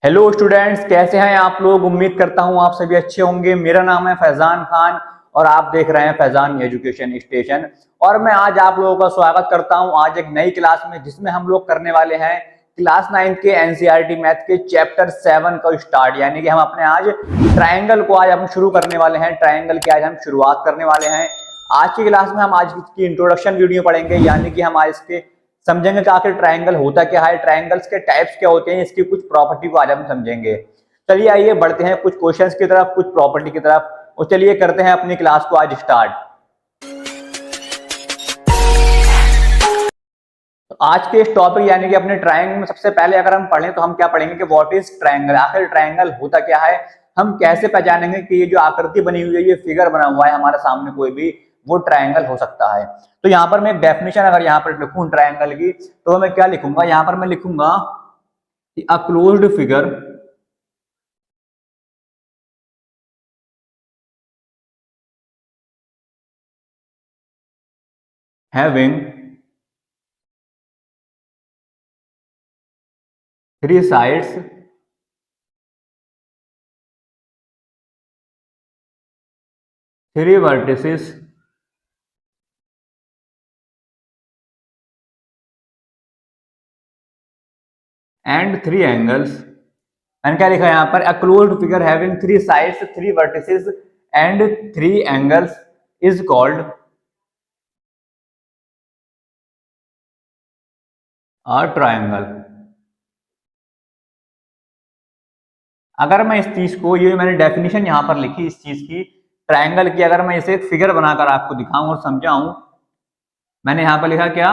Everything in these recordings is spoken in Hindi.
हेलो स्टूडेंट्स, कैसे हैं आप लोग। उम्मीद करता हूं आप सभी अच्छे होंगे। मेरा नाम है फैजान खान और आप देख रहे हैं फैजान एजुकेशन स्टेशन। और मैं आज आप लोगों का स्वागत करता हूं आज एक नई क्लास में, जिसमें हम लोग करने वाले हैं क्लास 9 के एनसीईआरटी मैथ के चैप्टर 7 का स्टार्ट। यानी कि हम अपने आज ट्राइंगल को आज हम शुरू करने वाले हैं। ट्राइंगल की आज हम शुरुआत करने वाले हैं। आज की क्लास में हम आज की इंट्रोडक्शन वीडियो पढ़ेंगे, यानी कि हम आज इसके समझेंगे कि आखिर ट्रायंगल होता क्या है, ट्रायंगल्स के टाइप्स क्या होते हैं, इसकी कुछ प्रॉपर्टी को आज हम समझेंगे। चलिए आइए बढ़ते हैं कुछ क्वेश्चंस की तरफ, कुछ प्रॉपर्टी की तरफ, और चलिए करते हैं अपनी क्लास को आज स्टार्ट। तो आज के इस टॉपिक यानी कि अपने ट्रायंगल में सबसे पहले अगर हम पढ़ें तो हम क्या पढ़ेंगे कि व्हाट इज ट्रायंगल, आखिर ट्रायंगल होता क्या है। हम कैसे पहचानेंगे कि ये जो आकृति बनी हुई है, ये फिगर बना हुआ है हमारे सामने कोई भी, वो ट्रायंगल हो सकता है। तो यहाँ पर मैं एक डेफिनेशन अगर यहाँ पर लिखूं ट्रायंगल की, तो मैं क्या लिखूंगा, यहाँ पर मैं लिखूंगा a closed figure having three sides three vertices and three angles. And क्या लिखा है यहाँ पर, a closed figure having three sides three vertices and three angles is called a triangle. अगर मैं इस चीज को, ये मैंने डेफिनेशन यहाँ पर लिखी इस चीज की ट्रायंगल की, अगर मैं इसे एक फिगर बनाकर आपको दिखाऊं और समझाऊं, मैंने यहाँ पर लिखा क्या,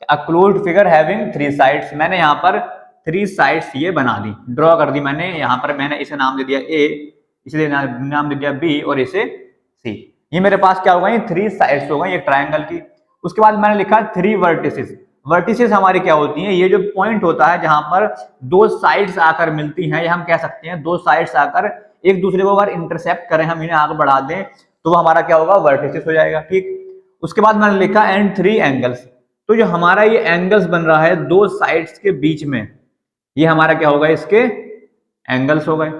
a closed figure having three sides. मैंने यहाँ पर थ्री साइड्स ये बना दी, ड्रॉ कर दी मैंने। यहाँ पर मैंने इसे नाम दे दिया ए, इसलिए नाम दे दिया बी और इसे सी। ये मेरे पास क्या होगा, ये थ्री साइड्स होगा ये ट्रायंगल की। उसके बाद मैंने लिखा थ्री वर्टिसेस। वर्टिसेस हमारी क्या होती हैं, ये जो पॉइंट होता है जहां पर दो साइड्स आकर मिलती हैं, या हम कह सकते हैं दो साइड्स आकर एक दूसरे को अगर इंटरसेप्ट करें, हम इन्हें आगे बढ़ा दें, तो वो हमारा क्या होगा, वर्टिसेस हो जाएगा। ठीक। उसके बाद मैंने लिखा एंड थ्री एंगल्स। तो जो हमारा ये एंगल्स बन रहा है दो साइड्स के बीच में, ये हमारा क्या होगा, इसके एंगल्स हो गए।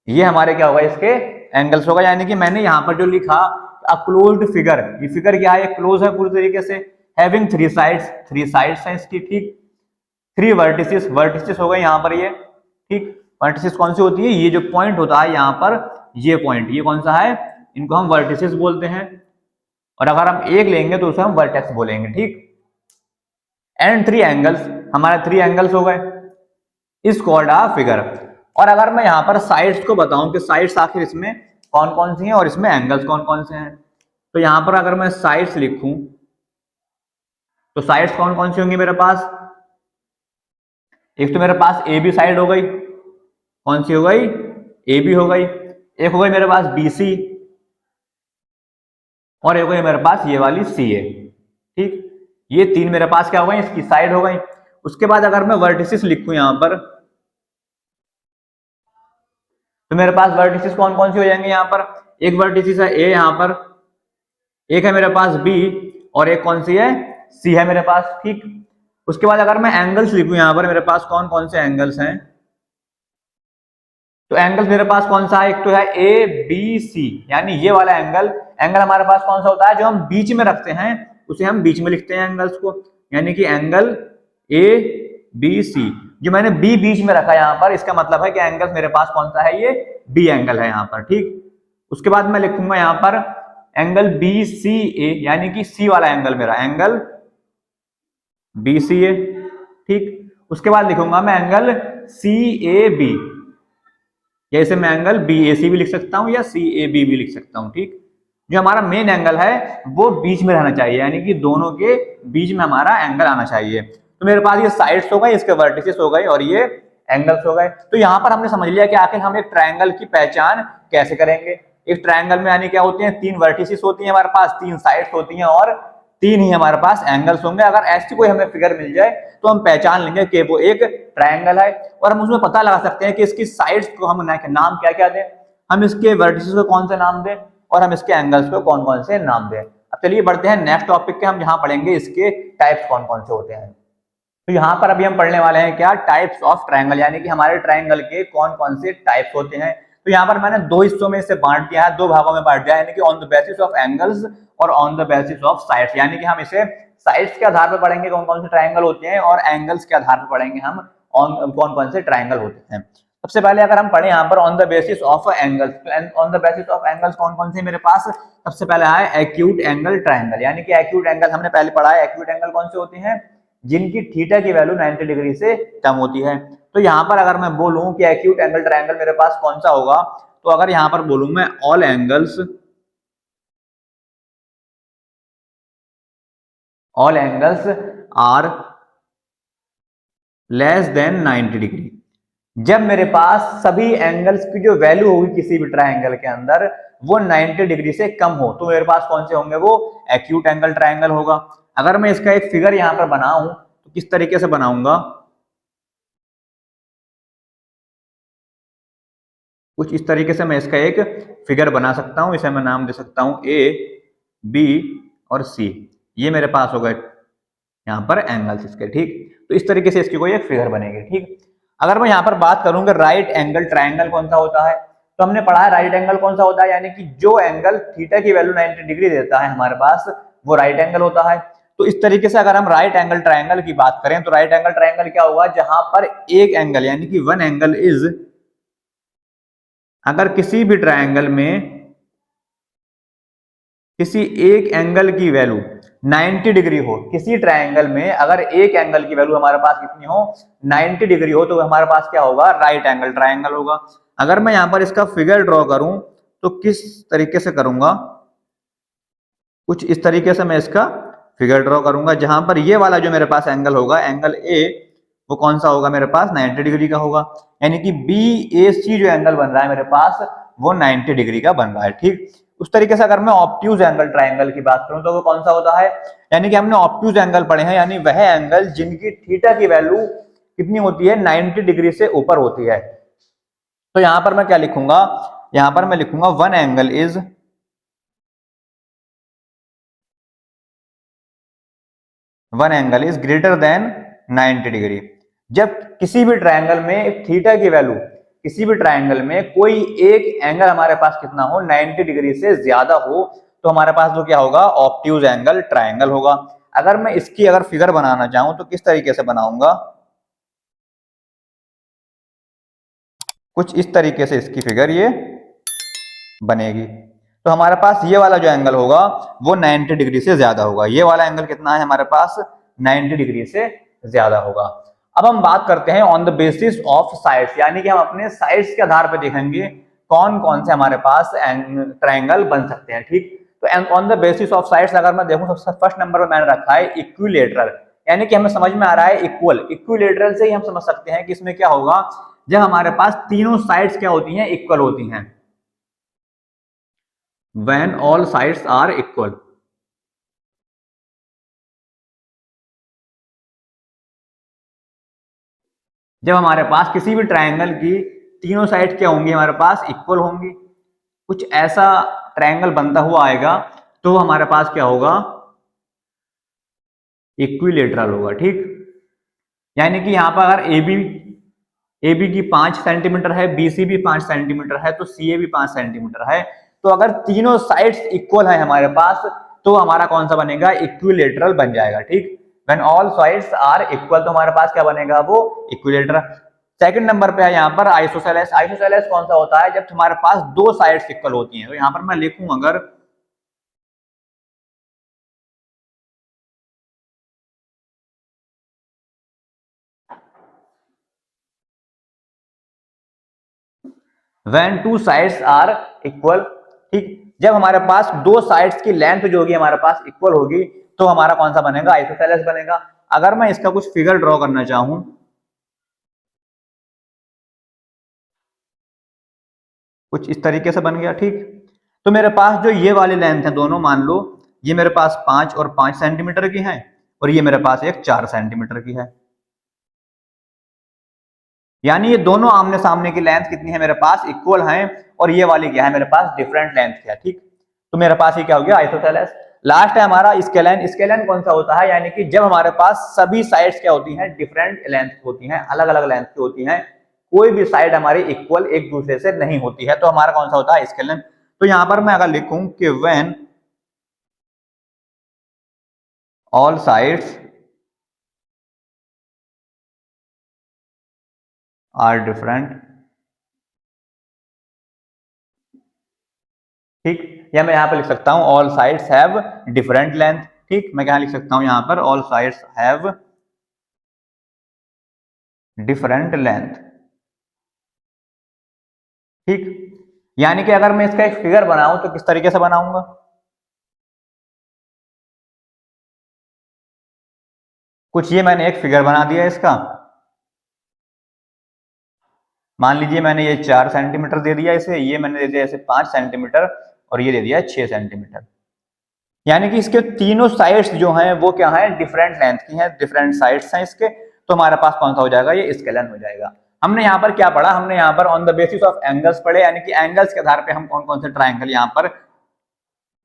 ये हमारे क्या होगा, इसके एंगल्स होगा। यानी कि मैंने यहाँ पर जो लिखा अ क्लोज्ड फिगर, ये फिगर क्या है, क्लोज है पूरी तरीके से, having three sides, three sides हैं इसकी। ठीक। थ्री वर्टिसेस, वर्टिसेस हो गए यहाँ पर ये। ठीक। वर्टिसेस कौन सी होती है, ये जो पॉइंट होता है यहाँ पर, ये पॉइंट, ये कौन सा है, इनको हम वर्टिसेस बोलते हैं। और अगर हम एक लेंगे तो उसे हम वर्टेक्स बोलेंगे। ठीक। एंड थ्री एंगल्स, हमारे थ्री एंगल्स हो गए, इज कॉल्ड अ फिगर। और अगर मैं यहाँ पर साइड्स को बताऊं कि साइड्स आखिर इसमें कौन कौन सी हैं और इसमें एंगल्स कौन कौन से हैं, तो यहाँ पर अगर मैं साइड्स लिखूं तो साइड्स कौन कौन सी होंगी मेरे पास। एक तो मेरे पास ए बी साइड हो गई, कौन सी हो गई, ए बी हो गई। एक हो गई मेरे पास बी सी, और एक हो गई मेरे पास ये वाली सी ए। ठीक। ये तीन मेरे पास क्या हो गई, इसकी साइड हो गई। उसके बाद अगर मैं वर्टिसेस लिखूं यहां पर, तो मेरे पास वर्टिसेस कौन कौन सी हो जाएंगे यहाँ पर। एक वर्टिसेस है ए यहाँ पर, एक है मेरे पास बी, और एक कौन सी है, सी है मेरे पास। ठीक। उसके बाद अगर मैं एंगल्स लिखूं यहाँ पर, मेरे पास कौन कौन से एंगल्स हैं, तो एंगल्स मेरे पास कौन सा है, एक तो है ए बी सी, यानी ये वाला एंगल। एंगल हमारे पास कौन सा होता है, जो हम बीच में रखते हैं उसे हम बीच में लिखते हैं एंगल्स को, यानी कि एंगल ए बी सी। जो मैंने बी बीच में रखा यहाँ पर, इसका मतलब है कि एंगल मेरे पास कौन सा है, ये बी एंगल है यहाँ पर। ठीक। उसके बाद मैं लिखूंगा यहाँ पर एंगल बी सी ए, यानी कि सी वाला एंगल मेरा एंगल बी सी ए। ठीक। उसके बाद लिखूंगा मैं एंगल सी ए बी, या इसे मैं एंगल बी ए सी भी लिख सकता हूं या सी ए बी भी लिख सकता हूं। ठीक। जो हमारा मेन एंगल है वो बीच में रहना चाहिए, यानी कि दोनों के बीच में हमारा एंगल आना चाहिए। तो मेरे पास ये साइड्स हो गए, इसके वर्टिसेस हो गए और ये एंगल्स हो गए। तो यहाँ पर हमने समझ लिया कि आखिर हम एक ट्रायंगल की पहचान कैसे करेंगे। एक ट्रायंगल में यानी क्या होती है, तीन वर्टिसेस होती है हमारे पास, तीन साइड्स होती हैं और तीन ही हमारे पास एंगल्स होंगे। अगर ऐसी कोई हमें फिगर मिल जाए तो हम पहचान लेंगे कि वो एक ट्रायंगल है, और हम उसमें पता लगा सकते हैं कि इसकी साइड्स को हम नाम क्या क्या दें, हम इसके वर्टिसेस को कौन से नाम दें, और हम इसके एंगल्स को कौन कौन से नाम दें। अब चलिए बढ़ते हैं नेक्स्ट टॉपिक के, हम जहां पढ़ेंगे इसके टाइप्स कौन कौन से होते हैं। तो यहाँ पर अभी हम पढ़ने वाले हैं क्या, टाइप्स ऑफ ट्रायंगल, यानी कि हमारे ट्रायंगल के कौन कौन से टाइप्स होते हैं। तो यहाँ पर मैंने दो हिस्सों में इसे बांट दिया है, दो भागों में बांट दिया है, यानी कि on the basis of angles और on the basis of sides, यानी कि हम इसे साइड्स के आधार पर पढ़ेंगे कौन कौन से ट्रायंगल होते हैं, और एंगल्स के आधार पर पढ़ेंगे हम कौन कौन से ट्रायंगल होते हैं। सबसे पहले अगर हम पढ़े यहाँ पर on the basis of angles, on the basis of angles कौन कौन से मेरे पास, सबसे पहले है एक्यूट एंगल ट्रायंगल, यानी कि एक्यूट एंगल हमने पहले पढ़ा है, एक्यूट एंगल कौन से होते हैं, जिनकी थीटा की वैल्यू 90 डिग्री से कम होती है। तो यहाँ पर अगर मैं बोलूं कि एक्यूट एंगल ट्रायंगल मेरे पास कौन सा होगा, तो अगर यहाँ पर बोलूं मैं all angles are less than 90 degree, जब मेरे पास सभी एंगल्स की जो वैल्यू होगी किसी भी ट्रायंगल के अंदर वो 90 डिग्री से कम हो, तो मेरे पास कौन से होंगे, वो एक्यूट एंगल ट्रायंगल होगा। अगर मैं इसका एक फिगर यहां पर बनाऊं तो किस तरीके से बनाऊंगा, कुछ इस तरीके से मैं इसका एक फिगर बना सकता हूं, इसे मैं नाम दे सकता हूं ए, बी और सी, ये मेरे पास हो गए यहाँ पर एंगल्स इसके, ठीक। तो इस तरीके से इसकी कोई एक फिगर बनेगी, ठीक। अगर मैं यहाँ पर बात करूं कि राइट एंगल ट्रायंगल कौन सा होता है, तो हमने पढ़ा है राइट एंगल कौन सा होता है, यानी कि जो एंगल थीटा की वैल्यू 90 डिग्री देता है हमारे पास वो राइट एंगल होता है। तो इस तरीके से अगर हम राइट एंगल ट्रायंगल की बात करें तो राइट एंगल ट्रायंगल क्या होगा, जहां पर एक एंगल यानी कि वन एंगल इज, अगर किसी भी ट्रायंगल में किसी एक एंगल की वैल्यू 90 डिग्री हो, किसी ट्रायंगल में अगर एक एंगल की वैल्यू हमारे पास कितनी हो, 90 डिग्री हो, तो हमारे पास क्या होगा, राइट एंगल ट्रायंगल होगा। अगर मैं यहां पर इसका फिगर ड्रॉ करूं तो किस तरीके से करूंगा, कुछ इस तरीके से मैं इसका फिगर ड्रॉ करूंगा, जहां पर ये वाला जो मेरे पास एंगल होगा, एंगल ए, वो कौन सा होगा, मेरे पास 90 डिग्री का होगा, यानी कि बी ए सी जो एंगल बन रहा है मेरे पास वो 90 डिग्री का बन रहा है, ठीक। उस तरीके से अगर मैं ऑब्ट्यूज एंगल ट्रायंगल की बात करूं तो वो कौन सा होता है, यानी कि हमने ऑब्ट्यूज एंगल पढ़े हैं, यानी वह एंगल जिनकी थीटा की वैल्यू कितनी होती है, 90 डिग्री से ऊपर होती है। तो यहां पर मैं क्या लिखूंगा, यहां पर मैं लिखूंगा one angle is greater than 90 degree. जब किसी भी ट्रायंगल में थीटा की वैल्यू, किसी भी ट्रायंगल में कोई एक एंगल हमारे पास कितना हो, 90 डिग्री से ज्यादा हो, तो हमारे पास वो क्या होगा, ऑब्ट्यूज एंगल ट्रायंगल होगा। अगर मैं इसकी अगर फिगर बनाना चाहूं तो किस तरीके से बनाऊंगा, कुछ इस तरीके से इसकी फिगर ये बनेगी। तो हमारे पास ये वाला जो एंगल होगा वो 90 डिग्री से ज्यादा होगा, ये वाला एंगल कितना है हमारे पास, 90 डिग्री से ज्यादा होगा। अब हम बात करते हैं on the basis of sides, यानी कि हम अपने साइड्स के आधार पर देखेंगे कौन कौन से हमारे पास ट्रायंगल बन सकते हैं, ठीक। तो on the basis of sides अगर मैं देखूं, सबसे फर्स्ट नंबर पर मैंने रखा है इक्विलेटरल, यानी कि हमें समझ में आ रहा है इक्वल, इक्विलेटरल से ही हम समझ सकते हैं कि इसमें क्या होगा, जब हमारे पास तीनों साइड्स क्या होती हैं, इक्वल होती हैं, when all sides are equal। जब हमारे पास किसी भी ट्रायंगल की तीनों साइड क्या होंगी, हमारे पास इक्वल होंगी, कुछ ऐसा ट्रायंगल बनता हुआ आएगा तो हमारे पास क्या होगा, इक्विलेटरल होगा, ठीक। यानी कि यहां पर अगर ए बी की 5 सेंटीमीटर है, बी सी भी 5 सेंटीमीटर है, तो सी ए भी 5 सेंटीमीटर है, तो अगर तीनों साइड्स इक्वल है हमारे पास तो हमारा कौन सा बनेगा, इक्विलेटरल बन जाएगा, ठीक। When all sides are equal, तो हमारे पास क्या बनेगा, वो इक्विलेटरल। सेकंड नंबर पे है यहाँ पर आइसोसेलेस। आइसोसेलेस कौन सा होता है, जब तुम्हारे पास दो साइड्स इक्वल होती हैं। तो यहाँ पर मैं लिखूं अगर when two sides are equal, ठीक, जब हमारे पास दो साइड्स की लेंथ जो होगी हमारे पास इक्वल होगी तो हमारा कौन सा बनेगा, आइसोसेलेस बनेगा। अगर मैं इसका कुछ फिगर ड्रॉ करना चाहूं, कुछ इस तरीके से बन गया, ठीक। तो मेरे पास जो ये वाली लेंथ है दोनों, मान लो ये मेरे पास 5 और 5 सेंटीमीटर की है और ये मेरे पास एक 4 सेंटीमीटर की है, यानी ये दोनों आमने सामने की लेंथ कितनी है, मेरे पास इक्वल है, और ये वाली क्या है, मेरे पास डिफरेंट लेंथ है, ठीक। तो मेरे पास ये क्या हो गया, आइसोसेलेस। लास्ट है हमारा स्केलन। स्केलन कौन सा होता है, यानी कि जब हमारे पास सभी साइड्स क्या होती हैं, डिफरेंट लेंथ की होती हैं, अलग अलग लेंथ की होती हैं, कोई भी साइड हमारी इक्वल एक दूसरे से नहीं होती है, तो हमारा कौन सा होता है, स्केलन। तो यहां पर मैं अगर लिखूं कि when all sides are different, ठीक, या मैं यहां पर लिख सकता हूं all sides have different length, ठीक, मैं क्या लिख सकता हूं यहां पर, all sides have different length, ठीक। यानी कि अगर मैं इसका एक फिगर बनाऊं तो किस तरीके से बनाऊंगा, कुछ ये मैंने एक फिगर बना दिया इसका, मान लीजिए मैंने ये 4 सेंटीमीटर दे दिया इसे, ये मैंने दे दिया इसे 5 सेंटीमीटर, और ये दे दिया 6 सेंटीमीटर। यानी कि इसके तीनों साइड्स जो हैं वो क्या है, डिफरेंट लेंथ की हैं, डिफरेंट साइड्स हैं इसके, तो हमारे पास कौन सा हो जाएगा, ये स्केलन हो जाएगा। हमने यहाँ पर क्या पढ़ा, हमने यहाँ पर on the basis of angles पढ़े, यानी कि एंगल्स के आधार पे हम कौन कौन से ट्राइंगल यहाँ पर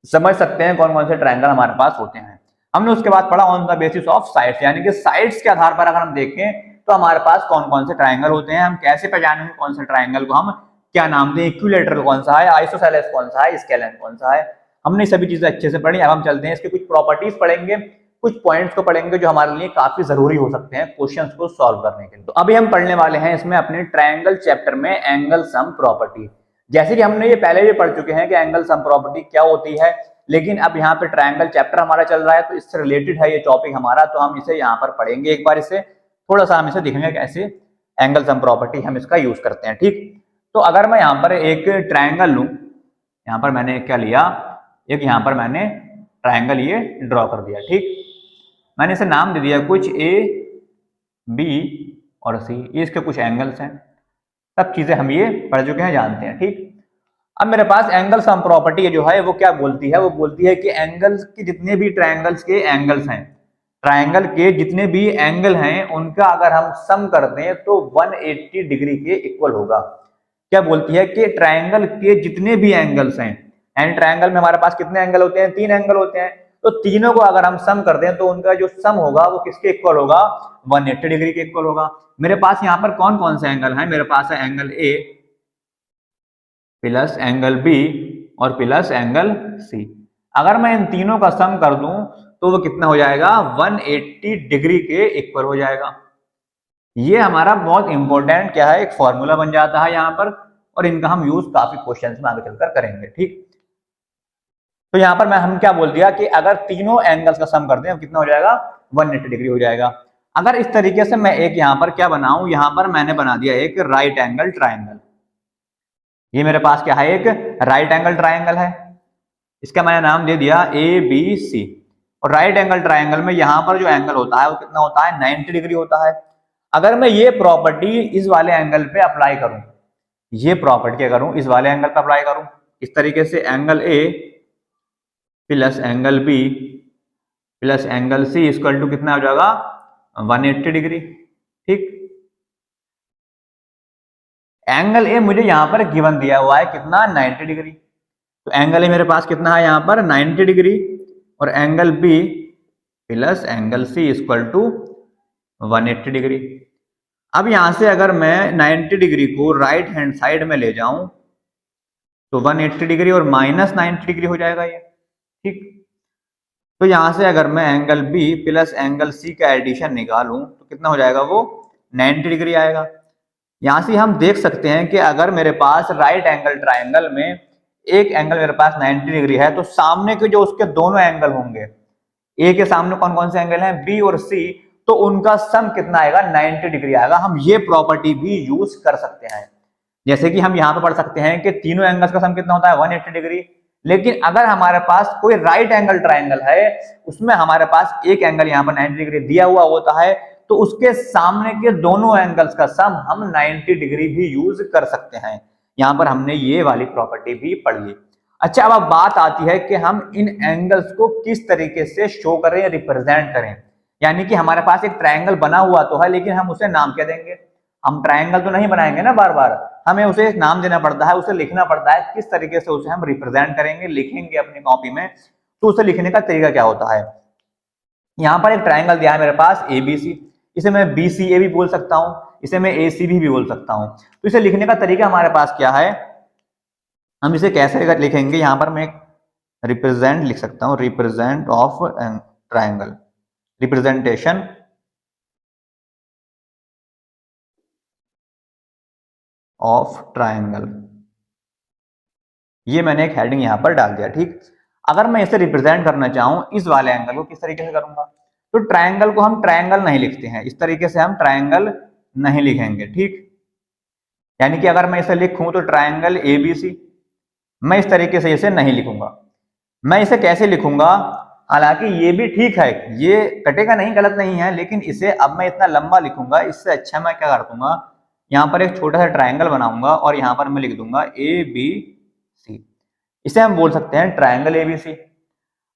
समझ सकते हैं, कौन कौन से ट्राइंगल हमारे पास होते हैं। हमने उसके बाद पढ़ा on the basis of sides, यानी कि साइड्स के आधार पर अगर हम देखें तो हमारे पास कौन कौन से ट्राइंगल होते हैं, हम कैसे पहचानेंगे कौन से ट्राइंगल को हम क्या नाम दें, इक्विलेटरल कौन सा है, आइसोसेलेस कौन सा है, स्केलन कौन सा है। हमने सभी चीजें अच्छे से पढ़ी। अब हम चलते हैं इसके कुछ प्रॉपर्टीज पढ़ेंगे, कुछ पॉइंट्स को पढ़ेंगे जो हमारे लिए काफी जरूरी हो सकते हैं क्वेश्चंस को सॉल्व करने के लिए। तो अभी हम पढ़ने वाले हैं इसमें अपने ट्रायंगल चैप्टर में एंगल सम प्रॉपर्टी। जैसे कि हमने ये पहले भी पढ़ चुके हैं कि एंगल सम प्रॉपर्टी क्या होती है, लेकिन अब यहाँ पे ट्रायंगल चैप्टर हमारा चल रहा है तो इससे रिलेटेड है ये टॉपिक हमारा, तो हम इसे यहाँ पर पढ़ेंगे एक बार, इसे थोड़ा सा हम इसे दिखेंगे कैसे एंगल सम प्रॉपर्टी हम इसका यूज करते हैं, ठीक। तो अगर मैं यहाँ पर एक ट्रायंगल लूं, यहाँ पर मैंने क्या लिया, एक यहाँ पर मैंने ट्रायंगल ये ड्रॉ कर दिया, ठीक। मैंने इसे नाम दे दिया कुछ ए बी और सी, ये इसके कुछ एंगल्स हैं, सब चीजें हम ये पढ़ चुके हैं, जानते हैं, ठीक। अब मेरे पास एंगल सम प्रॉपर्टी जो है वो क्या बोलती है, वो बोलती है कि एंगल्स के जितने भी ट्रायंगल्स के एंगल्स हैं, ट्रायंगल के जितने भी एंगल हैं उनका अगर हम सम कर दें तो 180 डिग्री के इक्वल होगा। क्या बोलती है कि ट्रायंगल के जितने भी एंगल्स हैं, एंड ट्रायंगल में हमारे पास कितने एंगल होते हैं, 3 एंगल होते हैं, तो तीनों को अगर हम सम कर दें तो उनका जो सम होगा वो किसके इक्वल होगा, 180 डिग्री के इक्वल होगा। मेरे पास यहाँ पर कौन कौन से एंगल हैं, मेरे पास है angle A plus angle B और प्लस एंगल सी। अगर मैं इन तीनों का सम कर दूं तो वो कितना हो जाएगा, 180 डिग्री के इक्वल हो जाएगा। ये हमारा बहुत इंपॉर्टेंट क्या है, एक फॉर्मूला बन जाता है यहाँ पर, और इनका हम यूज काफी क्वेश्चंस में आगे चलकर करेंगे, ठीक। तो यहाँ पर मैं हम क्या बोल दिया कि अगर तीनों एंगल्स का सम कर दें कितना हो जाएगा, 180 डिग्री हो जाएगा। अगर इस तरीके से मैं एक यहाँ पर क्या बनाऊं, यहाँ पर मैंने बना दिया एक राइट एंगल ट्राइंगल, ये मेरे पास क्या है, एक राइट एंगल ट्राइंगल है, इसका मैंने नाम दे दिया ए बी सी। और राइट एंगल ट्राइंगल में यहाँ पर जो एंगल होता है वो कितना होता है, 90 डिग्री होता है। अगर मैं ये प्रॉपर्टी इस वाले एंगल पे अप्लाई करूं, ये प्रॉपर्टी क्या करूं, इस वाले एंगल पे अप्लाई करूं, इस तरीके से angle A plus angle B plus angle C equal to कितना हो जाएगा, 180 डिग्री, ठीक। एंगल ए मुझे यहां पर गिवन दिया हुआ है कितना, 90 डिग्री, तो एंगल ए मेरे पास कितना है यहाँ पर 90 डिग्री, और angle B plus angle C equal to 180 degree. अब यहां से अगर मैं 90 डिग्री को राइट हैंड साइड में ले जाऊं तो 180 डिग्री और माइनस 90 डिग्री हो जाएगा ये, ठीक। तो यहां से अगर मैं angle B plus angle C का एडिशन निकालूं तो कितना हो जाएगा, वो 90 डिग्री आएगा। यहां से हम देख सकते हैं कि अगर मेरे पास राइट एंगल ट्राइंगल में एक एंगल मेरे पास 90 डिग्री है तो सामने के जो उसके दोनों एंगल होंगे, ए के सामने कौन कौन से एंगल हैं, बी और सी, तो उनका सम कितना आएगा, 90 डिग्री आएगा। हम ये प्रॉपर्टी भी यूज कर सकते हैं, जैसे कि हम यहाँ पे पढ़ सकते हैं कि तीनों एंगल्स का सम कितना होता है, 180 डिग्री। लेकिन अगर हमारे पास कोई राइट एंगल ट्राइंगल है, उसमें हमारे पास एक एंगल यहाँ पर 90 डिग्री दिया हुआ होता है, तो उसके सामने के दोनों एंगल्स का सम हम 90 डिग्री भी यूज कर सकते हैं। यहाँ पर हमने ये वाली प्रॉपर्टी भी पढ़ ली। अच्छा, अब बात आती है कि हम इन एंगल्स को किस तरीके से शो करें, रिप्रेजेंट करें। यानी कि हमारे पास एक ट्राइंगल बना हुआ तो है, लेकिन हम उसे नाम क्या देंगे, हम ट्राइंगल तो नहीं बनाएंगे ना बार बार, हमें उसे एक नाम देना पड़ता है, उसे लिखना पड़ता है, किस तरीके से उसे हम रिप्रेजेंट करेंगे, लिखेंगे अपनी कॉपी में, तो उसे लिखने का तरीका क्या होता है। यहाँ पर एक ट्राइंगल दिया है मेरे पास ABC, इसे मैं BCA भी बोल सकता हूँ, इसे मैं ACB भी बोल सकता हूँ। तो इसे लिखने का तरीका हमारे पास क्या है, हम इसे कैसे लिखेंगे, यहाँ पर मैं रिप्रेजेंट लिख सकता हूँ, represent of triangle, representation of triangle, ये मैंने एक हेडिंग यहाँ पर डाल दिया। ठीक, अगर मैं इसे रिप्रेजेंट करना चाहूँ इस वाले एंगल को, किस तरीके से करूंगा, तो ट्राइंगल को हम ट्राइंगल नहीं लिखते हैं, इस तरीके से हम ट्राइंगल नहीं लिखेंगे। ठीक, यानी कि अगर मैं इसे लिखूं तो ट्राइंगल ABC, मैं इस तरीके से इसे नहीं लिखूंगा। मैं इसे कैसे लिखूंगा, हालांकि ये भी ठीक है, ये कटेगा नहीं, गलत नहीं है, लेकिन इसे अब मैं इतना लंबा लिखूंगा, इससे अच्छा मैं क्या कर दूंगा, यहाँ पर एक छोटा सा ट्राइंगल बनाऊंगा और यहाँ पर मैं लिख दूंगा ABC। इसे हम बोल सकते हैं ट्राइंगल ABC।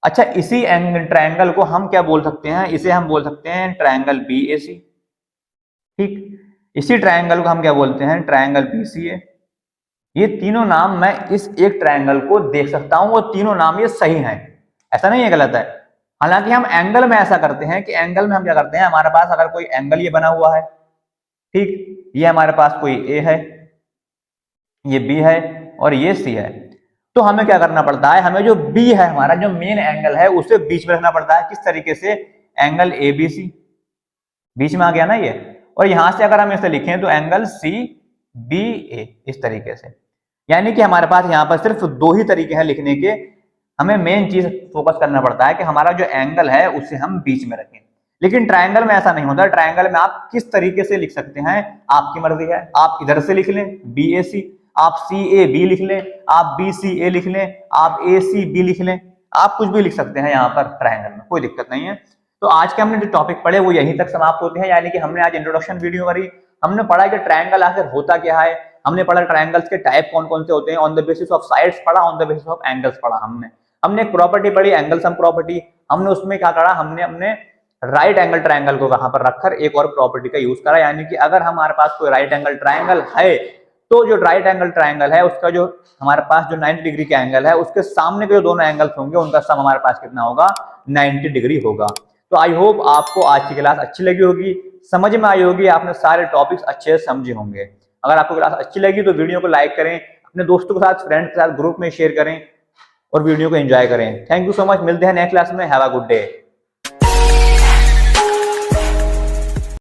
अच्छा, इसी ट्राइंगल को हम क्या बोल सकते हैं, इसे हम बोल सकते हैं ट्राइंगल BAC। ठीक, इसी ट्राइंगल को हम क्या बोलते हैं, ट्राइंगल BCA। ये तीनों नाम मैं इस एक ट्राइंगल को देख सकता हूं, वो तीनों नाम ये सही हैं, ऐसा नहीं है गलत है। हालांकि हम एंगल में ऐसा करते हैं कि एंगल में हम क्या करते हैं, हमारे पास अगर कोई एंगल ये बना हुआ है, ठीक, ये हमारे पास कोई A है, ये B है और ये C है, तो हमें क्या करना पड़ता है, हमें जो B है, हमारा जो मेन एंगल है, उसे बीच में रखना पड़ता है। किस तरीके से, एंगल ABC बीच में आ गया ना ये, और यहां से अगर हम इसे लिखें तो एंगल CBA, इस तरीके से। यानी कि हमारे पास यहाँ पर सिर्फ दो ही तरीके हैं लिखने के, हमें मेन चीज फोकस करना पड़ता है कि हमारा जो एंगल है उसे हम बीच में रखें। लेकिन ट्रायंगल में ऐसा नहीं होता, ट्रायंगल में आप किस तरीके से लिख सकते हैं आपकी मर्जी है, आप इधर से लिख लें BAC, आप CAB लिख लें, आप BCA लिख लें, आप ACB लिख लें, आप कुछ भी लिख सकते हैं यहाँ पर ट्रायंगल में, कोई दिक्कत नहीं है। तो आज के हमने जो टॉपिक पढ़े वो यहीं तक समाप्त होते हैं, यानी कि हमने आज इंट्रोडक्शन वीडियो करी, हमने पढ़ा कि ट्रायंगल आखिर होता क्या है, हमने पढ़ा ट्रायंगल्स के टाइप कौन कौन से होते हैं, on the basis of sides पढ़ा, on the basis of angles पढ़ा, हमने एक प्रॉपर्टी पढ़ी एंगल सम प्रॉपर्टी, हमने उसमें क्या करा, हमने अपने राइट एंगल ट्रायंगल को वहां पर रखकर एक और प्रॉपर्टी का यूज करा, यानी कि अगर हमारे पास कोई राइट एंगल ट्रायंगल है तो जो राइट एंगल ट्रायंगल है उसका जो हमारे पास जो 90 डिग्री का एंगल है उसके सामने के जो दोनों एंगल्स होंगे उनका सम हमारे पास कितना होगा, 90 डिग्री होगा। तो आई होप आपको आज की क्लास अच्छी लगी होगी, समझ में आई होगी, आपने सारे टॉपिक्स अच्छे से समझे होंगे। अगर आपको क्लास अच्छी लगी तो वीडियो को लाइक करें, अपने दोस्तों के साथ, फ्रेंड के साथ ग्रुप में शेयर करें और वीडियो को एंजॉय करें। थैंक यू सो मच, मिलते हैं नेक्स्ट क्लास में, हैव अ गुड डे।